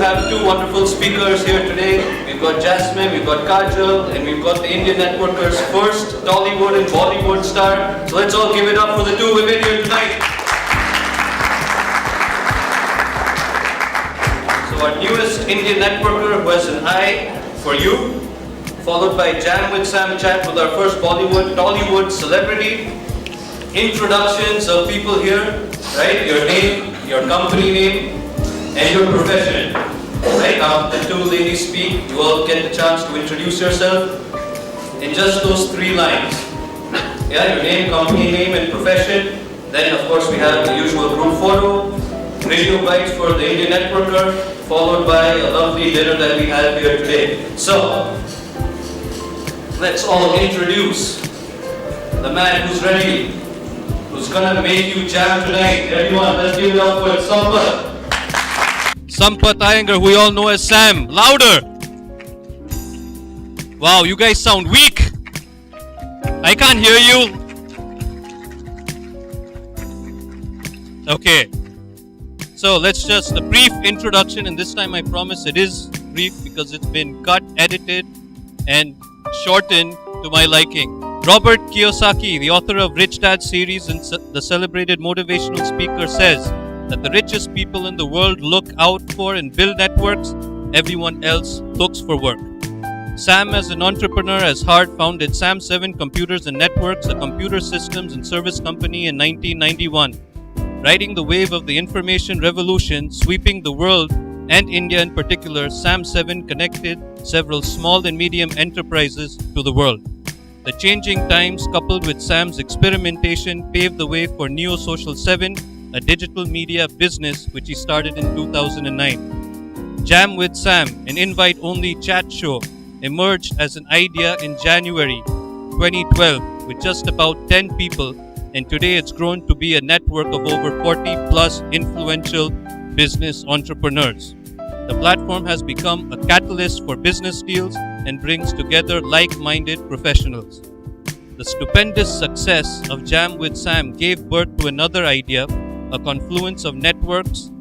have two wonderful speakers here today. We've got Jasmine, we've got Kajal, and we've got the Indian Networkers' first Tollywood and Bollywood star. So let's all give it up for the two women here tonight. So our newest Indian Networker who has an eye for you, followed by Jam with Sam chat with our first Tollywood celebrity. Introductions of people here, right? Your name, your company name, and your profession. Right now, the two ladies speak. You all get the chance to introduce yourself in just those 3 lines. Yeah, your name, company name, and profession. Then, of course, we have the usual group photo, radio bites for the Indian Networker, followed by a lovely dinner that we have here today. So, let's all introduce the man who's ready, who's gonna make you jam tonight. Everyone, let's give it up for Sampath. Sampath Iyengar, who we all know as Sam. Louder! Wow, you guys sound weak. I can't hear you. Okay. So let's just a brief introduction, and this time I promise it is brief because it's been cut, edited, and shortened to my liking. Robert Kiyosaki, the author of Rich Dad series and the celebrated motivational speaker, says that the richest people in the world look out for and build networks. Everyone else looks for work. Sam, as an entrepreneur, has founded Sam7 Computers and Networks, a computer systems and service company, in 1991. Riding the wave of the information revolution sweeping the world and India in particular, Sam7 connected several small and medium enterprises to the world. The changing times, coupled with Sam's experimentation, paved the way for Neo Social 7, a digital media business which he started in 2009. Jam with Sam, an invite-only chat show, emerged as an idea in January 2012 with just about 10 people, and today it's grown to be a network of over 40 plus influential business entrepreneurs. The platform has become a catalyst for business deals and brings together like-minded professionals. The stupendous success of Jam with Sam gave birth to another idea, a confluence of networks,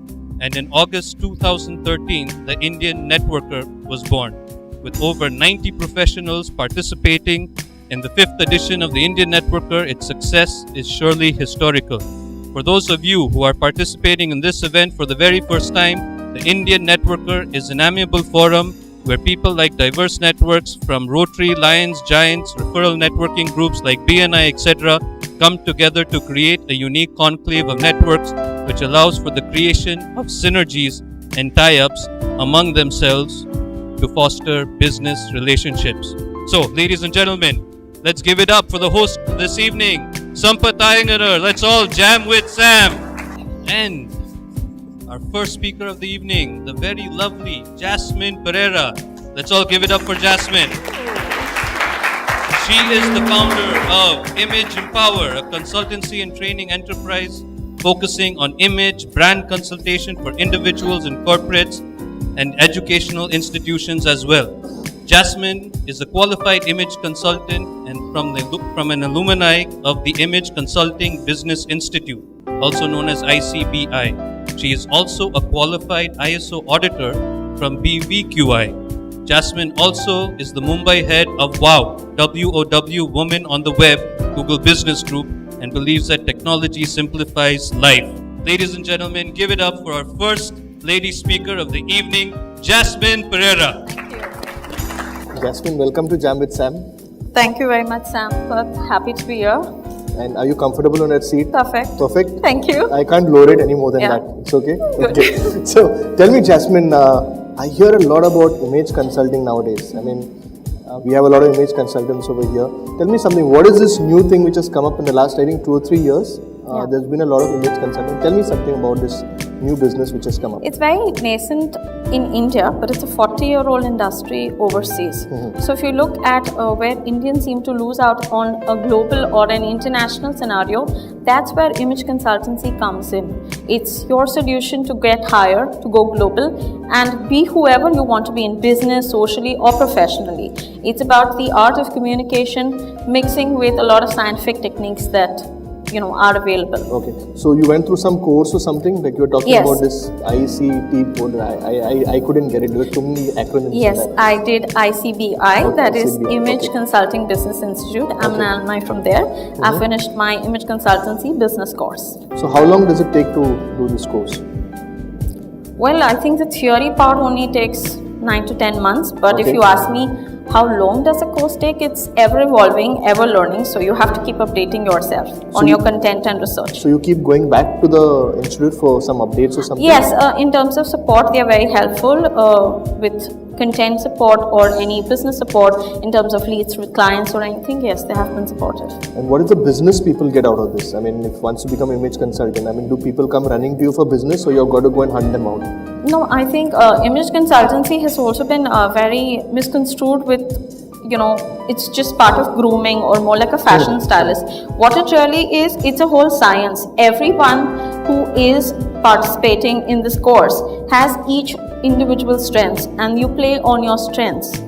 and in August 2013, the Indian Networker was born. With over 90 professionals participating in the 5th edition of the Indian Networker, its success is surely historical. For those of you who are participating in this event for the very first time, the Indian Networker is an amiable forum where people like diverse networks from Rotary, Lions, Giants, referral networking groups like BNI, etc. come together to create a unique conclave of networks which allows for the creation of synergies and tie-ups among themselves to foster business relationships. So, ladies and gentlemen, let's give it up for the host this evening, Sampath Iyengar. Let's all jam with Sam. And our first speaker of the evening, the very lovely Jasmine Pereira. Let's all give it up for Jasmine. She is the founder of Image Empower, a consultancy and training enterprise focusing on image, brand consultation for individuals and corporates and educational institutions as well. Jasmine is a qualified image consultant and from an alumni of the Image Consulting Business Institute, also known as ICBI. She is also a qualified ISO auditor from BVQI. Jasmine also is the Mumbai head of WOW, W-O-W, Women on the Web, Google Business Group, and believes that technology simplifies life. Ladies and gentlemen, give it up for our first lady speaker of the evening, Jasmine Pereira. Jasmine, welcome to Jam with Sam. Thank you very much, Sampath. Happy to be here. And are you comfortable on that seat? Perfect. Perfect? Thank you. I can't lower it any more than that. It's okay? Okay. So, tell me, Jasmine, I hear a lot about image consulting nowadays. I mean, we have a lot of image consultants over here. Tell me something. What is this new thing which has come up in the last, I think, 2 or 3 years? There's been a lot of image consulting. Tell me something about this new business which has come up. It's very nascent in India, but it's a 40-year-old industry overseas. So if you look at where Indians seem to lose out on a global or an international scenario, that's where image consultancy comes in. It's your solution to get higher, to go global, and be whoever you want to be in business, socially, or professionally. It's about the art of communication mixing with a lot of scientific techniques that are available. Okay. So you went through some course or something, like you were talking Yes. about this ICT code. I couldn't get it. There were too many acronyms. Yes, in that. I did ICBI, Okay, that is ICBI, Image okay. Consulting Business Institute. I'm an alumni from there. I finished my image consultancy business course. So how long does it take to do this course? Well, I think the theory part only takes 9 to 10 months, but if Okay. you ask me how long does a course take, it's ever evolving, ever learning, so you have to keep updating yourself on your content and research. So you keep going back to the institute for some updates or something? Yes, in terms of support, they are very helpful with content support or any business support in terms of leads with clients or anything. Yes, they have been supportive. And what is the business people get out of this? I mean, if once you become image consultant, I mean, do people come running to you for business, or you've got to go and hunt them out? No, I think image consultancy has also been very misconstrued with, it's just part of grooming or more like a fashion stylist. What it really is, it's a whole science. Everyone who is participating in this course has each individual strengths, and you play on your strengths.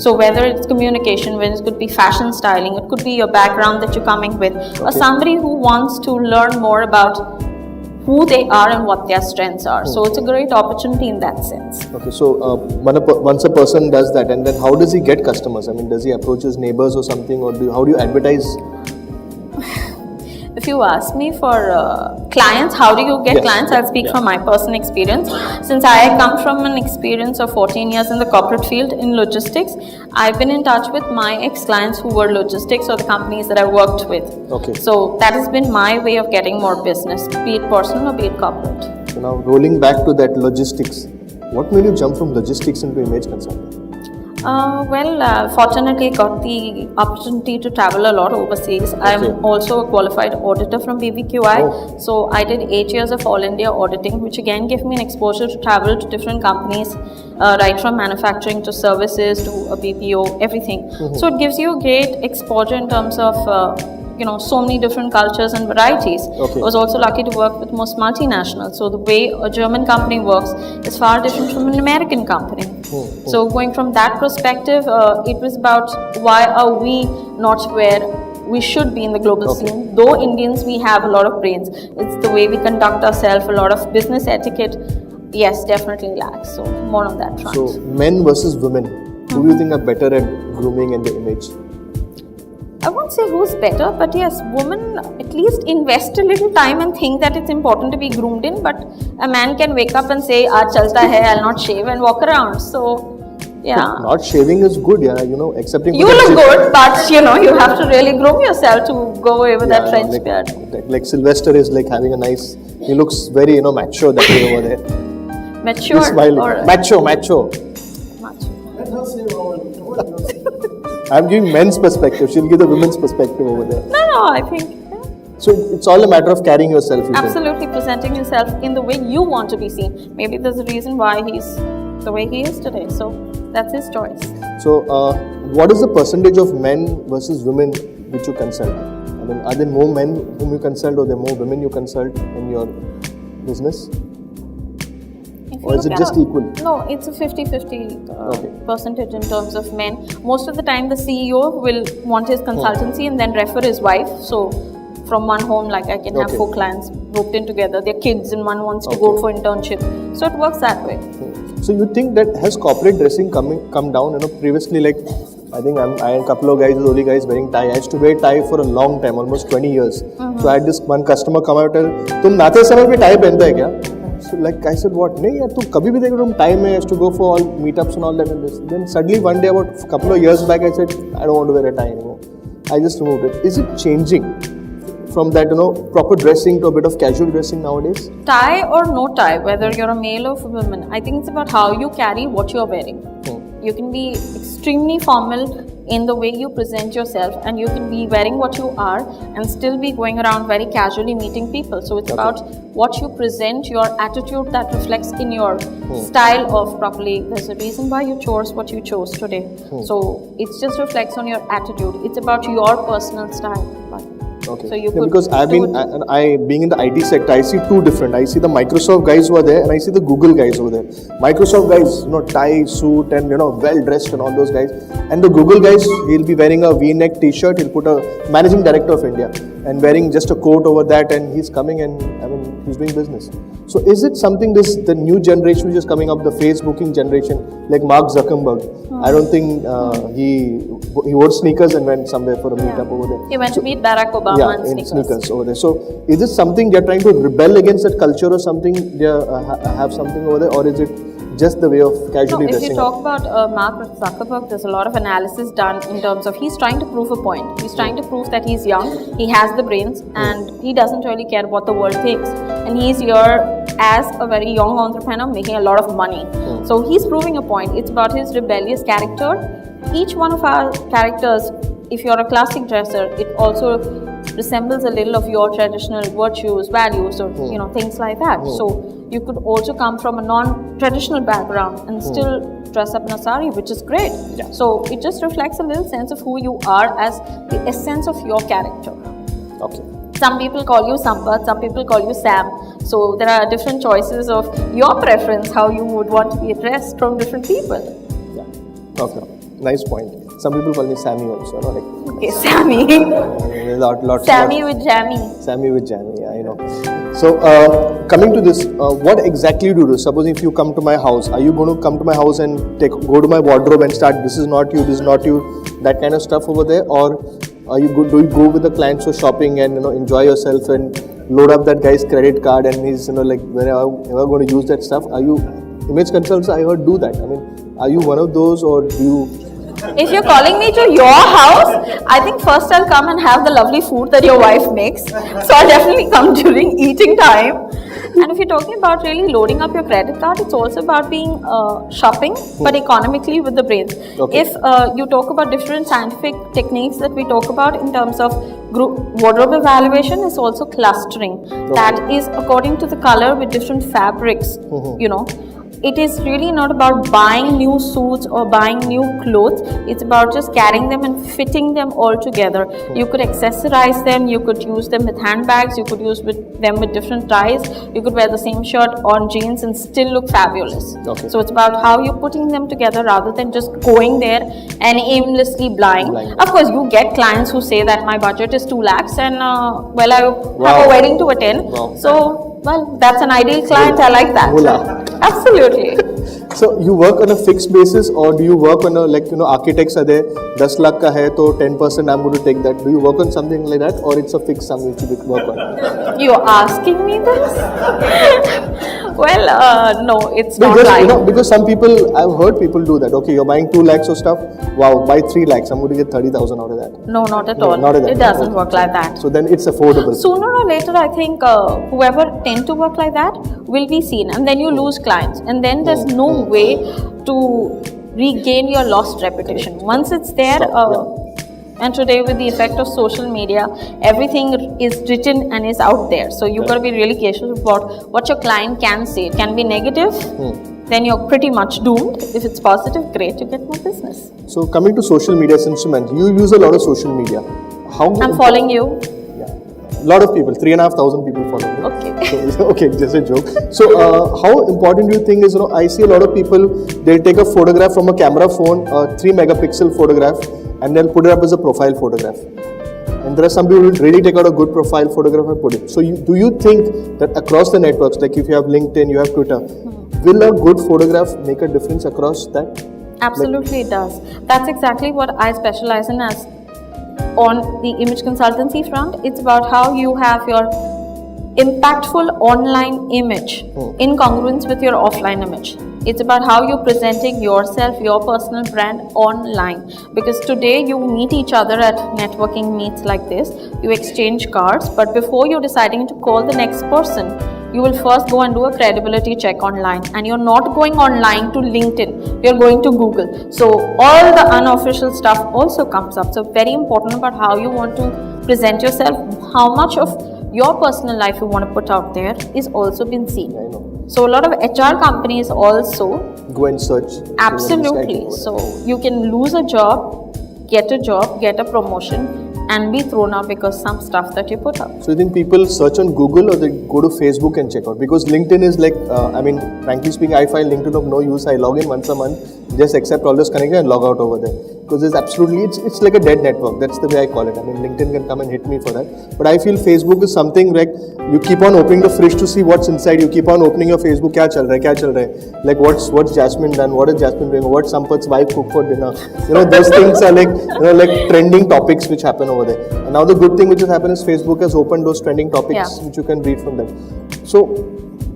So whether it's communication, whether it could be fashion styling, it could be your background that you're coming with, or somebody who wants to learn more about who they are and what their strengths are. So it's a great opportunity in that sense. Okay, so once a person does that, and then how does he get customers? I mean, does he approach his neighbors or something, or how do you advertise? If you ask me for clients, how do you get Yes, clients? I'll speak from my personal experience. Since I come from an experience of 14 years in the corporate field in logistics, I've been in touch with my ex-clients who were logistics or the companies that I worked with. Okay. So that has been my way of getting more business, be it personal or be it corporate. So now rolling back to that logistics, what made you jump from logistics into image consulting? Fortunately, got the opportunity to travel a lot overseas. I'm also a qualified auditor from BBQI. So I did 8 years of all India auditing, which again gave me an exposure to travel to different companies, right from manufacturing to services to a BPO, everything. So it gives you a great exposure in terms of so many different cultures and varieties. I was also lucky to work with most multinationals. So the way a German company works is far different from an American company. So going from that perspective, it was about why are we not where we should be in the global scene. Though Indians, we have a lot of brains. It's the way we conduct ourselves, a lot of business etiquette. Yes, definitely lacks. So more on that front. So men versus women, who do you think are better at grooming and the image? I won't say who's better, but yes, women at least invest a little time and think that it's important to be groomed in, but a man can wake up and say, aaj chalta hai, I'll not shave and walk around. So, yeah. Not shaving is good, accepting. You look good, but you have to really groom yourself to go away with that French beard. Like Sylvester is like having a nice, he looks very, macho that way over there. Mature. He's smiling. Or Macho. macho. I'm giving men's perspective. She'll give the women's perspective over there. No, I think. So it's all a matter of carrying yourself. Absolutely, presenting yourself in the way you want to be seen. Maybe there's a reason why he's the way he is today. So that's his choice. So what is the percentage of men versus women which you consult? I mean, are there more men whom you consult, or are there more women you consult in your business? Or is it just equal? No, it's a 50-50 percentage in terms of men. Most of the time, the CEO will want his consultancy and then refer his wife. So, from one home, like I can have 4 clients grouped in together, their kids, and one wants to go for internship. So, it works that way. So, you think that has corporate dressing come down? Previously, like I think I and a couple of guys, the only guys wearing tie. I used to wear tie for a long time, almost 20 years. So, I had this one customer come out and tell, "Tum naate samay pe tie pehanta hai kya?" So like I said, what? नहीं यार तू कभी भी देख रहा हूँ time है to go for all meetups and all that and this. Then suddenly one day about a couple of years back I said I don't want to wear a tie anymore. I just removed it. Is it changing from that proper dressing to a bit of casual dressing nowadays? Tie or no tie, whether you're a male or a woman, I think it's about how you carry what you're wearing. You can be extremely formal in the way you present yourself, and you can be wearing what you are and still be going around very casually meeting people. So it's about what you present, your attitude that reflects in your style of properly. There's a reason why you chose what you chose today. So it just reflects on your attitude. It's about your personal style. Okay. So you Yeah, could because I've do been, it. I being in the IT sector, I see two different. I see the Microsoft guys who are there, and I see the Google guys over there. Microsoft guys, tie, suit, and well dressed, and all those guys. And the Google guys, he'll be wearing a V-neck T-shirt. He'll put a managing director of India and wearing just a coat over that, and he's coming and he's doing business. So is it something the new generation which is coming up, the Facebooking generation, like Mark Zuckerberg? I don't think he wore sneakers and went somewhere for a meetup over there. He went to meet Barack Obama in sneakers over there. So is this something they're trying to rebel against that culture, or something they have something over there, or is it just the way of casually If you dressing talk up? about Mark Zuckerberg, there's a lot of analysis done in terms of he's trying to prove a point. He's trying to prove that he's young, he has the brains, and he doesn't really care what the world thinks. And he's here as a very young entrepreneur making a lot of money. So he's proving a point. It's about his rebellious character. Each one of our characters, if you're a classic dresser, it also resembles a little of your traditional virtues, values, or things like that. So you could also come from a non-traditional background and still dress up in a sari, which is great. So it just reflects a little sense of who you are as the essence of your character. Okay. Some people call you Sampath, some people call you Sam. So there are different choices of your preference, how you would want to be addressed from different people. Yeah. Okay. Nice point. Some people call me Sammy also. Okay, Sammy. Sammy with Jammy. Sammy with Jammy, yeah, I know. So, coming to this, what exactly do you do? Suppose if you come to my house, are you going to come to my house and go to my wardrobe and start, this is not you, this is not you, that kind of stuff over there? Or do you go with the clients for shopping and enjoy yourself and load up that guy's credit card and he's like, when am I going to use that stuff? Are you image consultants? I heard do that. Are you one of those, or do you? If you're calling me to your house, I think first I'll come and have the lovely food that your wife makes. So I'll definitely come during eating time. And if you're talking about really loading up your credit card, it's also about being shopping, but economically with the brains. Okay. If you talk about different scientific techniques that we talk about in terms of wardrobe evaluation, is also clustering. That is according to the color with different fabrics, It is really not about buying new suits or buying new clothes. It's about just carrying them and fitting them all together. You could accessorize them, you could use them with handbags, you could use them with different ties. You could wear the same shirt on jeans and still look fabulous. Okay. So it's about how you're putting them together rather than just going there and aimlessly blind. Of course, you get clients who say that my budget is 2 lakhs and I have a wedding to attend. Wow. So, that's an ideal client. I like that. Absolutely. So you work on a fixed basis, or do you work on a architects are there, 10 lakh ka hai, to 10% I'm going to take that. Do you work on something like that, or it's a fixed sum which you work on? You're asking me this? No, it's not Just, right. because some people, I've heard people do that. Okay, you're buying 2 lakhs of stuff. Wow, buy 3 lakhs. I'm going to get 30,000 out of that. No, not at all. Not at that. It doesn't work like that. So then it's affordable. Sooner or later, I think whoever tend to work like that will be seen, and then you lose clients, and then there's no way to regain your lost reputation. Once it's there, and today with the effect of social media, everything is written and is out there. So you've got to be really careful about what your client can say. It can be negative, then you're pretty much doomed. If it's positive, great, you get more business. So coming to social media, since you mentioned, you use a lot of social media. I'm following you. A lot of people, 3,500 people follow me. Okay. So, okay, just a joke. So, how important do you think is, I see a lot of people, they'll take a photograph from a camera phone, a 3 megapixel photograph, and they'll put it up as a profile photograph. And there are some people who really take out a good profile photograph and put it. So, do you think that across the networks, like if you have LinkedIn, you have Twitter, will a good photograph make a difference across that? Absolutely, it does. That's exactly what I specialize in as on the image consultancy front. It's about how you have your impactful online image in congruence with your offline image. It's about how you're presenting yourself, your personal brand online. Because today you meet each other at networking meets like this, you exchange cards, but before you're deciding to call the next person, you will first go and do a credibility check online, and you're not going online to LinkedIn, you're going to Google. So all the unofficial stuff also comes up. So very important about how you want to present yourself, how much of your personal life you want to put out there is also been seen. I know. So a lot of HR companies also go and search. Absolutely. So you can lose a job, get a promotion, and be thrown out because some stuff that you put up. So you think people search on Google or they go to Facebook and check out? Because LinkedIn is like, frankly speaking, I find LinkedIn of no use. I log in once a month, just accept all those connections and log out over there. Because it's like a dead network. That's the way I call it. I mean, LinkedIn can come and hit me for that. But I feel Facebook is something like you keep on opening the fridge to see what's inside. You keep on opening your Facebook. Kya chal raha? Like what's Jasmine done? What is Jasmine doing? What Sampath's wife cooked for dinner? Those things are like trending topics which happen over there. And now the good thing which has happened is Facebook has opened those trending topics which you can read from them. So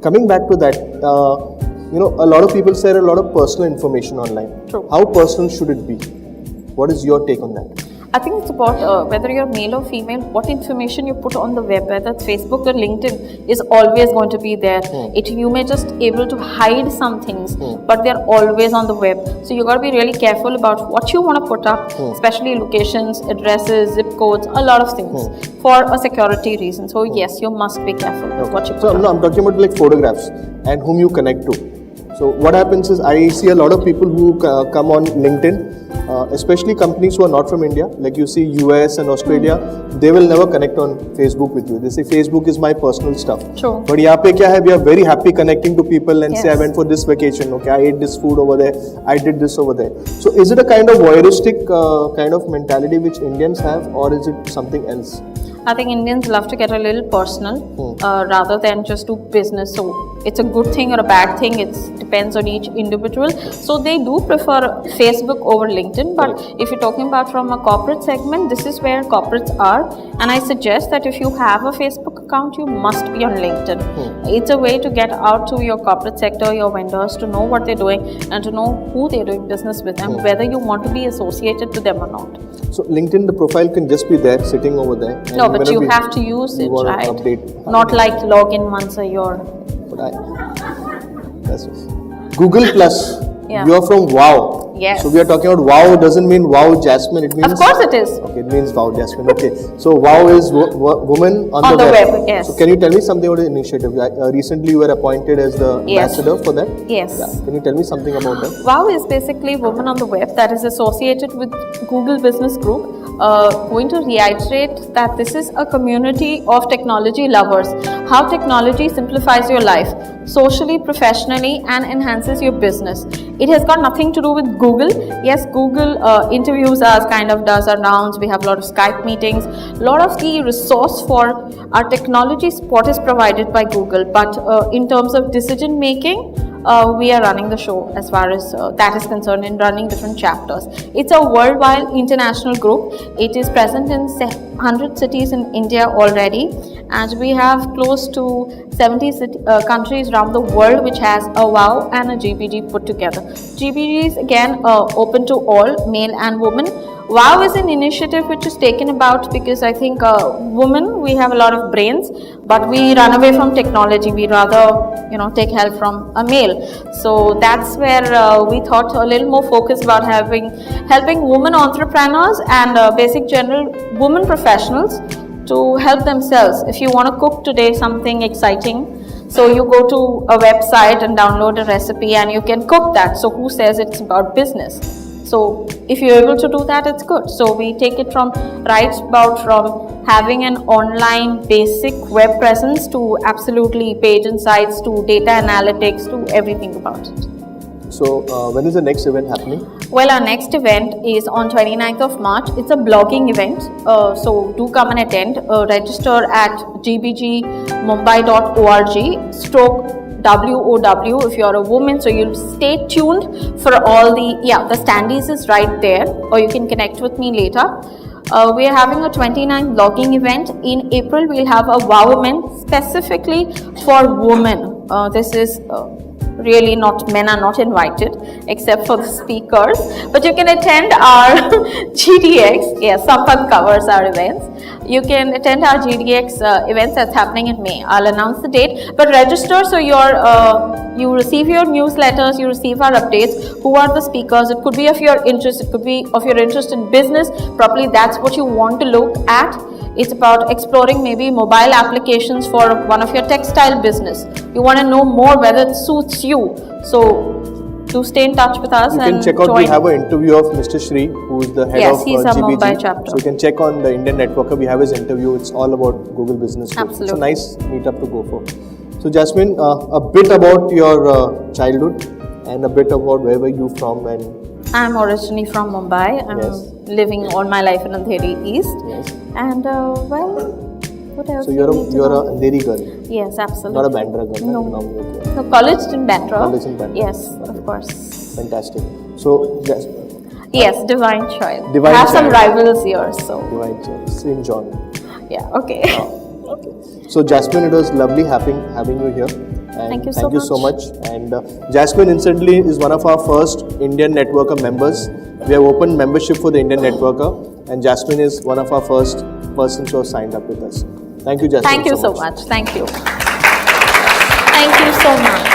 coming back to that, a lot of people share a lot of personal information online. True. How personal should it be? What is your take on that? I think it's about whether you're male or female, what information you put on the web, whether it's Facebook or LinkedIn, is always going to be there. You may just able to hide some things, but they're always on the web. So you got to be really careful about what you want to put up, especially locations, addresses, zip codes, a lot of things for a security reason. So yes, you must be careful with what you put up. No, I'm talking about like photographs and whom you connect to. So what happens is I see a lot of people who come on LinkedIn, especially companies who are not from India, like you see US and Australia, they will never connect on Facebook with you. They say Facebook is my personal stuff. True. But here kya hai, we are very happy connecting to people and say I Yes. went for this vacation, okay, I ate this food over there, I did this over there. So is it a kind of voyeuristic kind of mentality which Indians have, or is it something else? I think Indians love to get a little personal rather than just do business. So it's a good thing or a bad thing. It depends on each individual. So they do prefer Facebook over LinkedIn. But if you're talking about from a corporate segment, this is where corporates are. And I suggest that if you have a Facebook account, you must be on LinkedIn. It's a way to get out to your corporate sector, your vendors, to know what they're doing and to know who they're doing business with and whether you want to be associated to them or not. So LinkedIn, the profile can just be there, sitting over there. And No, but whenever you have to use it, want to right? update. Not like log in once a year. That's Google Plus. Yeah. You are from WOW. Yes. So we are talking about WOW doesn't mean WOW Jasmine. It means Of course it is. Okay, it means WOW Jasmine. Okay. So WOW is woman on On the the web. web, yes. So can you tell me something about the initiative? Recently you were appointed as the Yes. ambassador for that. Yes. Yeah. Can you tell me something about that? WOW is basically Women on the Web that is associated with Google Business Group. Going to reiterate that this is a community of technology lovers. How technology simplifies your life socially, professionally, and enhances your business. It has got nothing to do with Google. Yes, Google interviews us, kind of does our rounds. We have a lot of Skype meetings. A lot of the resource for our technology support is provided by Google. But in terms of decision making, we are running the show as far as that is concerned in running different chapters. It's a worldwide international group. It is present in 100 cities in India already, and we have close to 70 countries around the world which has a WOW and a GBG put together. GBG is again open to all, male and women. WOW is an initiative which is taken about because I think women, we have a lot of brains, but we run away from technology. We rather, take help from a male. So that's where we thought a little more focus about helping women entrepreneurs and basic general women professionals to help themselves. If you want to cook today something exciting, so you go to a website and download a recipe and you can cook that. So who says it's about business? So if you're able to do that, it's good. So we take it from having an online basic web presence to absolutely page insights to data analytics to everything about it. So when is the next event happening? Well, our next event is on 29th of March. It's a blogging event. So do come and attend. Register at gbgmumbai.org/WOW if you're a woman. So you'll stay tuned for all the standees is right there, or you can connect with me later. We are having a 29th blogging event. In April, we'll have a WOW event specifically for women. This is really not, men are not invited except for the speakers, but you can attend our GDX. Yes, Sampath covers our events. You can attend our GDX events that's happening in May. I'll announce the date, but register so you receive your newsletters, you receive our updates. Who are the speakers? It could be of your interest. It could be of your interest in business. Probably that's what you want to look at. It's about exploring maybe mobile applications for one of your textile business. You want to know more whether it suits you. So do stay in touch with us You and can check out, join. we have an interview of Mr. Shri, who is the head Yes, of he's our GBG. Mumbai chapter. So you can check on the Indian Networker, we have his interview, it's all about Google Business School. It's a Absolutely. nice meetup to go for. So Jasmine, a bit about your childhood and a bit about where were you from and... I'm originally from Mumbai. I'm Yes. living all my life in Andheri East. Yes. And well, what else? So do you're you a need to you're a know? Andheri girl, Yes, absolutely. not a Bandra girl. No. Normally, okay. No, college in Bandra. College in Bandra. Yes, Okay. of course. Fantastic. So Yes, divine child. Divine I have some child. rivals here, so Divine Child, St. John. yeah. Okay. Okay. So Jasmine, it was lovely having you here. And Thank you so so much. And Jasmine, incidentally, is one of our first Indian Networker members. We have opened membership for the Indian Networker, and Jasmine is one of our first persons who have signed up with us. Thank you, Jasmine. Thank you so much. Thank you. Thank you so much.